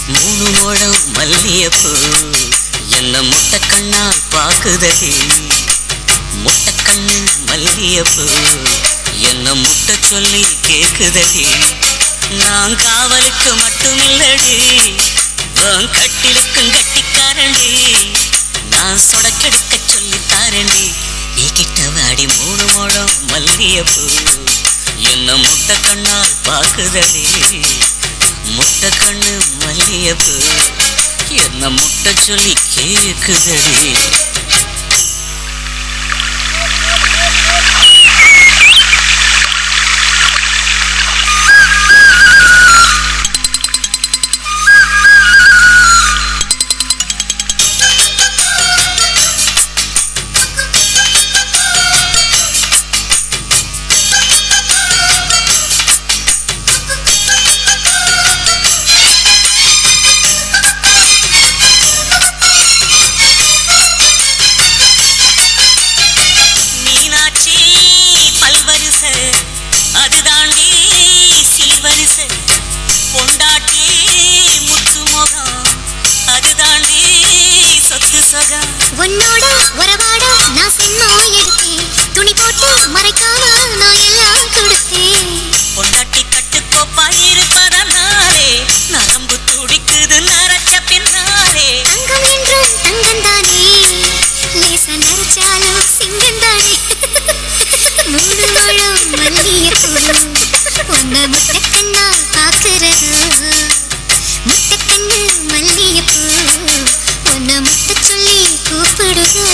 மூணு முழம் மல்லியப்பூ என்ன முட்டை கண்ணா பாக்குதடி. முட்டை கண்ணு மல்லியப்பூ என்ன முட்டை சொல்லி கேக்குதடி. நான் காவலுக்கு மட்டுமில்லடி, உன் கட்டிலுக்கும் கட்டிக்காரண்டி. நான் சொடக்கெடுக்க சொல்லி தாரண்டி. நீ கிட்ட வாடி மூணு முழம் மல்லியப்பூ என்ன முட்டை கண்ணால் பாக்குதடி. முட்டை கண்ணு மல்லியப்பூ என்ன முட்டை சொல்லி கேக்குதடி. அதுதாண்டி சீர்வரிசை பொண்டாட்டி முத்து முகம், அதுதாண்டி சொத்து சொகம். உன்னோட உறவாட நான் சென்னோ எடுத்தேன், துணி போட்டு மறைக்காம நான் எல்லாம் கொடுத்தேன். பொண்டாட்டி கட்டுக்கோப்பா இருப்பதனாலே நரம்பு துடிக்குது நரச்ச பின்னாலே. தங்கம் என்றும் தங்கம் தானே, லேசா நரைச்சாலும் சிங்கம் தானே. மூணு முழம் மல்லியப்பூ உன்னை முட்டை கண்ணா பாக்குறது. முட்டை கண்ணு மல்லியப்பூ உன்னை முட்டை சொல்லி கூப்பிடுது.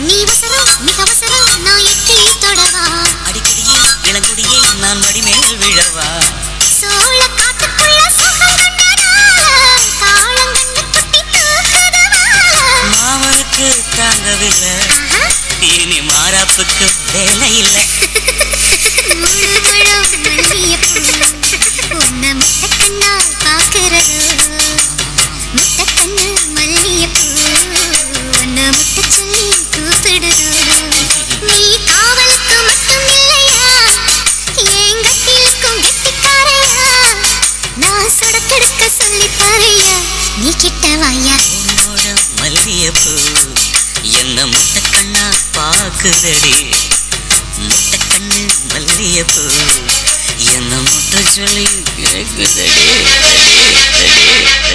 நீ அவசரம் மிக அவசரம் நான் எட்டி தொடவா. அடிக்கடியில் இளங்குடியில் நான் மடிமேல் விழவா. சோள காட்டுக்குள்ள சுகம் கொண்டாடா, காலங்கண்ணு குட்டி தூக்குதவா. மாமனுக்கு தாங்கவில்லை, இனி மாறாப்புக்கு வேலை இல்லை. மூணு முழம் மல்லியப்பூ உன்னை முட்டை கண்ணா பாக்குறது. முட்டை கண்ணு மல்லியப்பூ உன்னை முட்டை சொல்லி கூப்பிடுது. நீ காவலுக்கு மட்டும் இல்லையா, என் கட்டிலுக்கும் கட்டிக்காரையா. நான் சொடக்கெடுக்க சொல்லி தாரையா, நீ கிட்ட வாயா. உன்னோட மல்லியப்பூ என்ன முட்டை கண்ணா பாக்குதடி. முட்டை கண்ணு மல்லியப்பூ என்ன முட்டை சொல்லி கேக்குதடி.